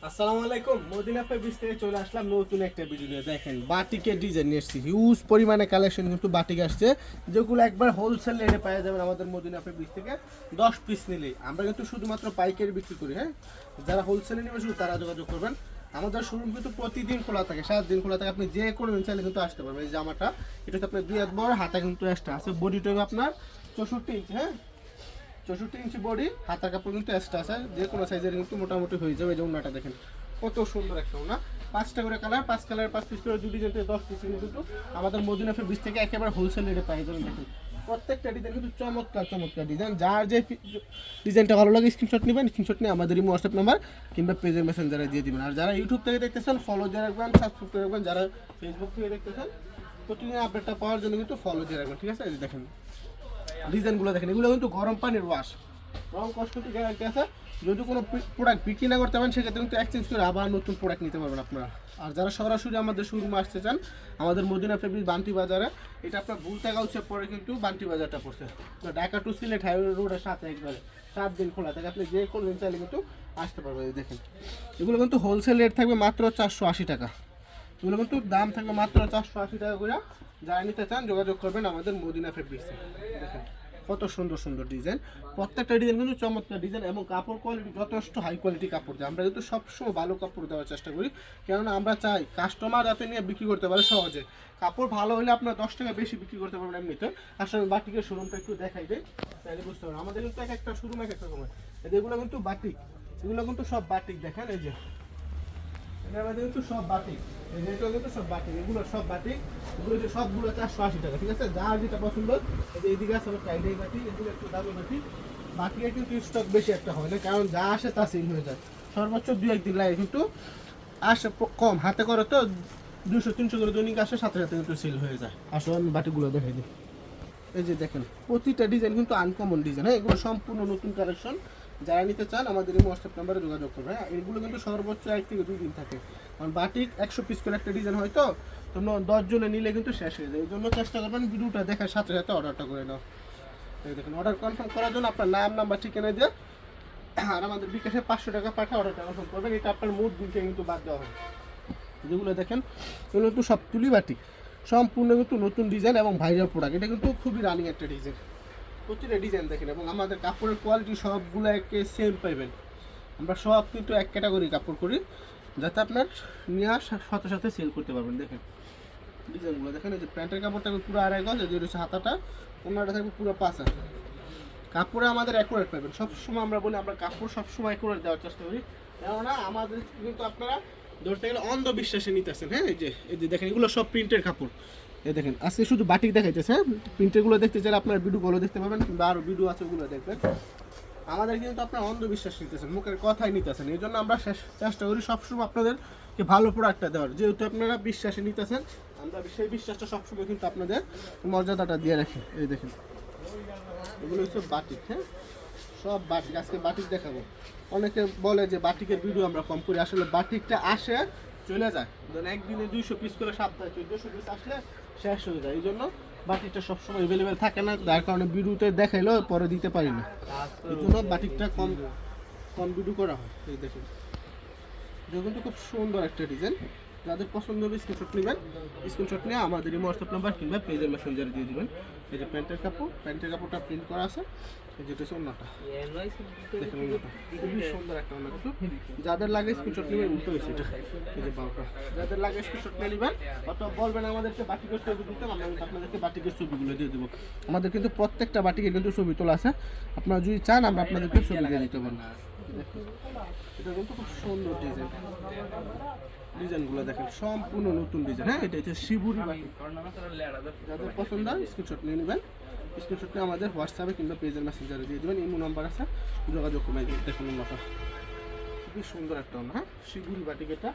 আসসালামু আলাইকুম। Medina fabrics থেকে চলে আসলাম নতুন একটা ভিডিও নিয়ে। দেখেন বাটিকের ডিজাইন নিয়ে এসেছি, হিউজ পরিমাণে কালেকশন কিন্তু বাটিক আসছে, যেগুলো একবার হোলসেল রেটে পাওয়া যাবেন আমাদের মদিনা ফেব্রিক্স থেকে। 10 পিস নিলেই আমরা কিন্তু শুধুমাত্র পাইকারি বিক্রি করি। হ্যাঁ, যারা হোলসেলে নেবে শুধু তারা যোগাযোগ করবেন। আমাদের শোরুম কিন্তু প্রতিদিন খোলা থাকে, 7 দিন খোলা থাকে। আপনি যে কোনো দিন চাইলে কিন্তু আসতে পারবেন। এই জামাটা এটা হচ্ছে আপনার 2 হাত বড়, হাতা কিন্তু এক্সট্রা আছে, বডিটা আপনার 64 ইঞ্চি। হ্যাঁ, 64 ইঞ্চি বডি, হাতার কাপড় কিন্তু এক্সট্রা আছে, যে কোনো সাইজের কিন্তু মোটামুটি হয়ে যাবে। এই যে ওনাটা দেখেন কত সুন্দর একটা ওনা, 5টা করে কালার, 5 কালার 5 পিস করে, 2 ডিজাইন থেকে 10 পিস কিন্তু আমাদের মদিনা ফেব্রিক্স থেকে একেবারে হোলসেল রেটে পাই যাবেন। দেখুন প্রত্যেকটা ডিজাইন কিন্তু চমৎকার চমৎকার ডিজাইন। যার যে ডিজাইনটা ভালো লাগে স্ক্রিনশট নেবেন, স্ক্রিনশট নিয়ে আমাদের হোয়াটসঅ্যাপ নাম্বার কিংবা পেজের মেসেঞ্জারে দিয়ে দিবেন। আর যারা ইউটিউব থেকে দেখতেছেন ফলো দিয়ে রাখবেন, সাবস্ক্রাইব করে রাখবেন। যারা ফেসবুক থেকে দেখতেছেন প্রতিদিন আপডেটটা পাওয়ার জন্য কিন্তু ফলো দিয়ে রাখবেন, ঠিক আছে? এই দেখেন ডিজাইনগুলো দেখেন, এগুলো কিন্তু গরম পানির ওয়াশ, রং কষ্ট কিন্তু গ্যারান্টি আছে। যদি কোনো প্রোডাক্ট বিক্রি না করতে পারেন সেক্ষেত্রে কিন্তু এক্সচেঞ্জ করে আবার নতুন প্রোডাক্ট নিতে পারবেন আপনারা। আর যারা সরাসরি আমাদের শোরুমে আসতে চান, আমাদের মদিনা ফেব্রিক্স বান্টি বাজারে, এটা আপনার ভুলতাগাউছে পরে কিন্তু বান্টি বাজারটা পড়ছে, ঢাকা টু সিলেট হাইওয়ে রোডের সাথে একবারে। 7 দিন খোলা থাকে, আপনি যে কোনো দিন চাইলে কিন্তু আসতে পারবেন। দেখেন এগুলো কিন্তু হোলসেল রেট থাকবে মাত্র 480 টাকা। এগুলো কিন্তু দাম থাকবে মাত্র 480 টাকা করে। যারা নিতে চান যোগাযোগ করবেন আমাদের মদিনা ফেব্রিক্সে। দেখেন কত সুন্দর সুন্দর ডিজাইন, প্রত্যেকটা ডিজাইন কিন্তু চমৎকার ডিজাইন এবং কাপড় কোয়ালিটি যথেষ্ট হাই কোয়ালিটি কাপড় দেয়। আমরা কিন্তু সবসময় ভালো কাপড় দেওয়ার চেষ্টা করি, কেননা আমরা চাই কাস্টমার যাতে নিয়ে বিক্রি করতে পারে সহজে। কাপড় ভালো হলে আপনার 10 টাকা বেশি বিক্রি করতে পারবেন এমনিতে। আসলে বাটিকের শোরুমটা একটু দেখাই দেয়, তাহলে বুঝতে পারবেন। আমাদের কিন্তু এক একটা শোরুম এক একটা সময়, এগুলো কিন্তু বাটিক, এগুলো কিন্তু সব বাটিক। দেখেন এই যে এটার মধ্যে কিন্তু সব বাটিক, এটা কিন্তু সব বাটিক, এগুলো সব বাটিক, এগুলো যে সবগুলো 480 টাকা, ঠিক আছে? যার যেটা পছন্দ। এই যে এইদিকে আছে টাইডাই বাটিক, এগুলো একটু দামি বাটিক। বাটিকের কিন্তু স্টক বেশি একটা হয় না, কারণ যা আসে তা সেল হয়ে যায়, সর্বোচ্চ 2-1 দিন লাগে, কিন্তু আসে কম, হাতে করে তো 200-300 করে দৈনিক আসে, সাথে সাথে কিন্তু সেল হয়ে যায়। আসলে আমি বাটিগুলো দেখাই দিই। এই যে দেখেন প্রতিটা ডিজাইন কিন্তু আনকমন ডিজাইন। হ্যাঁ, এগুলো সম্পূর্ণ নতুন কালেকশন। যারা নিতে চান আমাদের এই হোয়াটসঅ্যাপ নাম্বারে যোগাযোগ করবে। হ্যাঁ, এগুলো কিন্তু সর্বোচ্চ 1 থেকে 2 দিন থাকে, কারণ বাটিক 100 পিস করে একটা ডিজাইন হয়, তো তোমরা 10 জনে নিলে কিন্তু শেষ হয়ে যায়। এই জন্য চেষ্টা করবেন ভিডিওটা দেখার সাথে সাথে অর্ডারটা করে নাও। এই দেখেন অর্ডার কনফার্ম করার জন্য আপনার নাম নাম্বার ঠিকানা দিয়ে আর আমাদের বিকাশে 500 টাকা পাঠিয়ে অর্ডারটা কনফার্ম করবেন। এটা আপনার মোট দিন থেকে কিন্তু বাদ দেওয়া হয়। যেগুলো দেখেন এগুলো কিন্তু সব তুলি বাটিক, সম্পূর্ণ কিন্তু নতুন ডিজাইন এবং ভাইরাল প্রোডাক্ট। এটা কিন্তু খুবই রানিং একটা ডিজাইন, প্রতিটা ডিজাইন দেখেন। এবং আমাদের কাপড়ের কোয়ালিটি সবগুলো একে সেম পাইবেন। আমরা সব কিন্তু এক ক্যাটাগরি কাপড় করি, যাতে আপনার নেওয়ার সাথে সাথে সেল করতে পারবেন। দেখেন ডিজাইনগুলো দেখেন। এই যে প্যান্টের কাপড় থাকবে পুরো 2.5 গজ, এই যে রয়েছে হাতাটা, ওনাটা থাকবে পুরো 5 হাত। কাপড়ে আমাদের অ্যাকুরেট পাবেন। সবসময় আমরা বলি আমরা কাপড় সবসময় অ্যাকুরেট দেওয়ার চেষ্টা করি, কেননা আমাদের কিন্তু আপনারা ধরতে গেলে অন্ধবিশ্বাসে নিতেছেন। হ্যাঁ, এই যে দেখেন এগুলো সব প্রিন্টের কাপড়। এই দেখেন আজকে শুধু বাটিক দেখাইতেছে। হ্যাঁ, প্রিন্টেরগুলো দেখতে চাইলে আপনার ভিডিওগুলো দেখতে পাবেন, কিংবা আরও ভিডিও আছে ওগুলো দেখবেন। আমাদের কিন্তু আপনার অন্ধবিশ্বাস নিতেছেন, মুখের কথাই নিতেছেন। এই জন্য আমরা চেষ্টা করি সবসময় আপনাদেরকে ভালো প্রোডাক্টটা দেওয়ার। যেহেতু আপনারা বিশ্বাসে নিতেছেন, আমরা সেই বিশ্বাসটা সবসময় কিন্তু আপনাদের মর্যাদাটা দিয়ে রাখি। এই দেখেন এগুলো হচ্ছে বাটিক। হ্যাঁ, সব বাটিক, আজকে বাটিক দেখাবো। অনেকে বলে যে বাটিকের ভিডিও আমরা কম করি, আসলে বাটিকটা আসে চলে যায়, ধরেন একদিনে 200 পিস করে, সপ্তাহে 1400 পিস আসলে শেষ হয়ে যায়। এই জন্য বাটিকটা সবসময় অ্যাভেলেবেল থাকে না, যার কারণে ভিডিওতে দেখাইলেও পরে দিতে পারি না। এই জন্য বাটিকটা কম কম ভিডিও করা হয়। এই দেখেন এটা কিন্তু খুব সুন্দর একটা ডিজাইন। যাদের পছন্দ হবে স্ক্রিনশট নেবেন, স্ক্রিনশট নিয়ে আমাদের এই হোয়াটসঅ্যাপ নাম্বার কিংবা পেজের মেসেঞ্জারে দিয়ে দেবেন। এই যে প্যান্টের কাপড়টা প্রিন্ট করা আছে, এই যেটা হচ্ছে ওন্নাটা, দেখেন ওন্নাটা খুবই সুন্দর একটা ওন্না। কিন্তু যাদের লাগে স্ক্রিনশট নেবেন, উল্টো হয়েছে এটা, এই যে বাউটা, যাদের লাগে স্ক্রিনশট নিয়ে নেবেন, অথবা বলবেন আমাদেরকে বাটিকের ছবি দিতে, আমরা কিন্তু আপনাদেরকে বাটিকের ছবিগুলো দিয়ে দেবো। আমাদের কিন্তু প্রত্যেকটা বাটিকের কিন্তু ছবি তোলা আছে, আপনারা যদি চান আমরা আপনাদেরকে ছবি দিয়ে দিতে পারবো। এটা কিন্তু খুব সুন্দর ডিজাইন, ডিজাইনগুলো দেখেন সম্পূর্ণ নতুন ডিজাইন। হ্যাঁ, এটা হচ্ছে শিবুরি বাটিক। যাদের পছন্দ হয় স্ক্রিনশট নিয়ে নেবেন, স্ক্রিনশট নিয়ে আমাদের হোয়াটসঅ্যাপে কিংবা পেজের মেসেঞ্জারে দিয়ে দেবেন, ইমো নাম্বার আছে, যোগাযোগ করবেন। দেখুন ওনাটা খুবই সুন্দর একটা ওনা। হ্যাঁ, শিবুরি বাটিক, এটা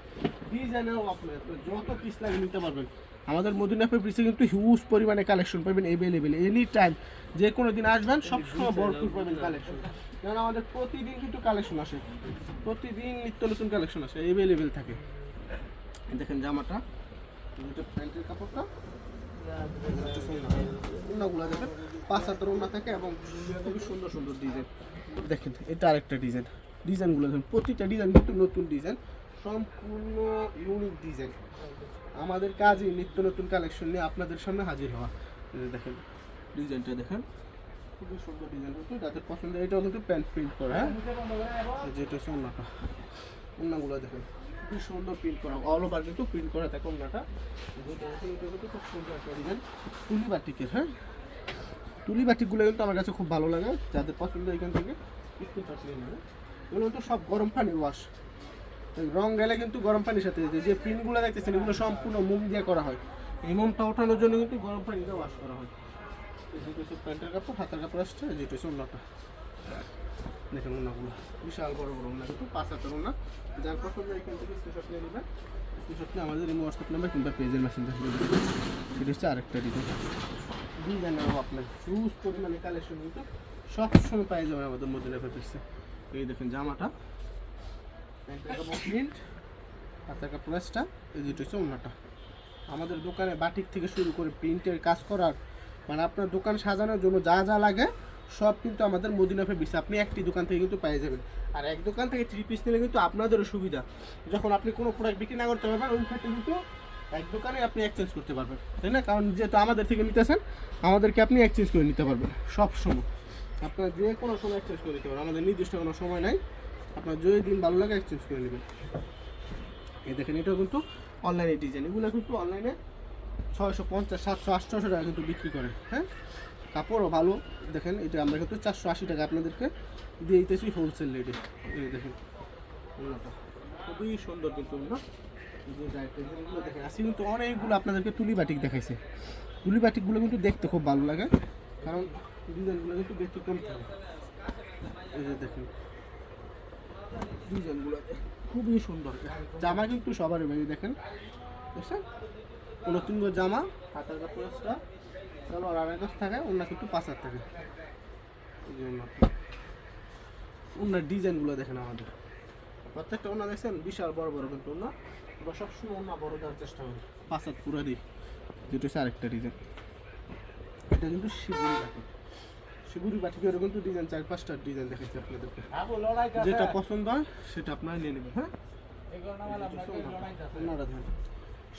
ডিজাইনেরও আপনার যত পিস লাগে নিতে পারবেন। আমাদের মদিনা ফেব্রিক্সে কিন্তু হিউজ পরিমাণে কালেকশন পাবেন অ্যাভেলেবেল। এনি টাইম যে কোনো দিন আসবেন সবসময় ভরপুর পাবেন কালেকশন, কারণ আমাদের প্রতিদিন কিন্তু কালেকশন আসে, প্রতিদিন নিত্য নতুন কালেকশন আসে, অ্যাভেলেবেল থাকে। দেখেন জামাটা, প্যান্টের কাপড়টা, ওনাগুলো দেখেন 5 হাতের ওনা থাকে এবং খুবই সুন্দর সুন্দর ডিজাইন। দেখেন এটা আরেকটা ডিজাইন, ডিজাইনগুলো দেখুন, প্রতিটা ডিজাইন কিন্তু নতুন ডিজাইন, সম্পূর্ণ ইউনিক ডিজাইন। আমাদের কাজই নিত্য নতুন কালেকশন নিয়ে আপনাদের সামনে হাজির হওয়া। এই যে দেখেন ডিজাইনটা দেখেন, খুবই সুন্দর ডিজাইন, কিন্তু যাদের পছন্দ এটাও কিন্তু প্যান্ট প্রিন্ট করা, হ্যাঁ যেটা হচ্ছে ওন্নাটা, ওন্নাগুলো দেখেন খুবই সুন্দর প্রিন্ট করা, অল ওভার কিন্তু প্রিন্ট করা থাকে ওন্নাটা। যেটা হচ্ছে এটা কিন্তু খুব সুন্দর একটা ডিজাইন তুলি বাটিকের, হ্যাঁ তুলি বাটিকগুলো কিন্তু আমার কাছে খুব ভালো লাগে, যাদের পছন্দ এখান থেকে স্ক্রিনশট নিয়ে নেবে। এগুলো কিন্তু সব গরম পানির ওয়াশ, রং গেলে কিন্তু গরম পানির সাথে যে প্রিন্টগুলো দেখতেছেন এগুলো সম্পূর্ণ মোম দিয়ে করা হয়, এই মোমটা ওঠানোর জন্য কিন্তু গরম পানিতে ওয়াশ করা হয়। যেটা হচ্ছে প্যান্টের কাপড়, হাতের কাপড় আসছে, যেটা হচ্ছে ওন্নাটা দেখেন, ওন্নাগুলো বিশাল বড় বড় ওন্না, কিন্তু 5 হাতের ওন্না। যার পছন্দ এখান থেকে স্ক্রিনশট নিয়ে নেবেন, স্ক্রিনশট নিয়ে আমাদের এই হোয়াটসঅ্যাপ নাম্বার কিংবা পেজের মেসেঞ্জার দিয়ে দেবেন। সেটা হচ্ছে আরেকটা ডিজাইনের আপনার হিউজ পরিমাণে কালেকশন কিন্তু সবসময় পাই যাবেন আমাদের মদিনা ফ্যাব্রিক্সে। এই দেখেন জামাটা, প্যান্টের কাপড় প্রিন্ট, হাতের কাপড় প্লাসটা, এই যেটা হচ্ছে ওন্নাটা। আমাদের দোকানে বাটিক থেকে শুরু করে প্রিন্টের কাজ করার, মানে আপনার দোকান সাজানোর জন্য যা যা লাগে সব কিন্তু আমাদের মদিনা ফ্যাব্রিক্সে আপনি একটি দোকান থেকে কিন্তু পেয়ে যাবেন। আর এক দোকান থেকে 3 পিস নিলে কিন্তু আপনাদেরও সুবিধা, যখন আপনি কোনো প্রোডাক্ট বিক্রি না করতে পারবেন ওই ক্ষেত্রে কিন্তু এক দোকানে আপনি এক্সচেঞ্জ করতে পারবেন, তাই না? কারণ যেহেতু আমাদের থেকে নিতেছেন আমাদেরকে আপনি এক্সচেঞ্জ করে নিতে পারবেন সব সময়, আপনার যে কোনো সময় এক্সচেঞ্জ করে নিতে পারবেন, আমাদের নির্দিষ্ট কোনো সময় নাই, আপনার যে দিন ভালো লাগে এক্সচেঞ্জ করে নেবেন। এই দেখেন এটাও কিন্তু অনলাইনে ডিজাইন, এগুলো কিন্তু অনলাইনে 650, 700, 800 টাকা কিন্তু বিক্রি করে, হ্যাঁ কাপড়ও ভালো। দেখেন এটা আমরা কিন্তু 480 টাকা আপনাদেরকে দিয়ে দিতেছি হোলসেল রেটে। এই দেখেন ওন্নাটা খুবই সুন্দর কিন্তু ওন্না, যে ডিজাইনগুলো দেখেন আসি কিন্তু অনেকগুলো আপনাদেরকে তুলি বাটিক দেখাইছে, তুলি বাটিকগুলো কিন্তু দেখতে খুব ভালো লাগে, কারণ ডিজাইনগুলো কিন্তু দেখতে কম থাকে। এই যে দেখেন ডিজাইনগুলো খুবই সুন্দর, জামা কিন্তু সবারই ভাই দেখেন, বুঝছেন 29 গজ জামা, হাতের কাপড়টা চলো আর আড়াই গজ থাকে, ওন্না কিন্তু 5 হাত থাকে। এই যে ওন্নার ডিজাইনগুলো দেখেন, আমাদের প্রত্যেকটা ওন্না দেখছেন বিশাল বড় বড়, কিন্তু ওন্না আমরা সবসময় ওন্না বড় দেওয়ার চেষ্টা করি, 5 হাত পুরো দিই। যেটা হচ্ছে আরেকটা ডিজাইন, এটা কিন্তু শিবুরি বাটিক, শিবুরি বাটিকের কিন্তু ডিজাইন 4-5টা ডিজাইন দেখাচ্ছি আপনাদেরকে, যেটা পছন্দ হয় সেটা আপনারা নিয়ে নেবেন, হ্যাঁ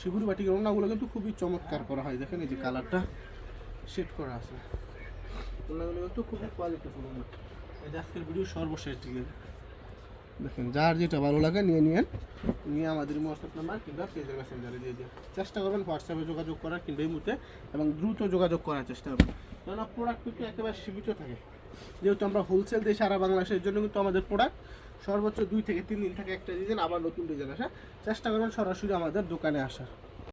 শিবুরি বাটিকের ওন্নাগুলো কিন্তু খুবই চমৎকার করা হয়, দেখেন এই যে কালারটা সেট করা আছে, ওন্নাগুলো কিন্তু খুবই কোয়ালিটিফুল ওন্না। এই যে আজকের ভিডিও সর্বশেষ ডিজাইন দেখেন, যার যেটা ভালো লাগে নিয়ে আমাদের হোয়াটসঅ্যাপ নাম্বার কিংবা পেজের মেসেঞ্জারে দিয়ে দিন। চেষ্টা করবেন হোয়াটসঅ্যাপে যোগাযোগ করার কিংবা এই মুহূর্তে, এবং দ্রুত যোগাযোগ করার চেষ্টা করবেন, কেননা প্রোডাক্ট কিন্তু একেবারে সীমিত থাকে, যেহেতু আমরা হোলসেল দিই সারা বাংলাদেশের জন্য, কিন্তু আমাদের প্রোডাক্ট সর্বোচ্চ 2 থেকে 3 দিন থাকে একটা ডিজাইন আবার নতুন ডিজাইন আসে। চেষ্টা করবেন সরাসরি আমাদের দোকানে আসার।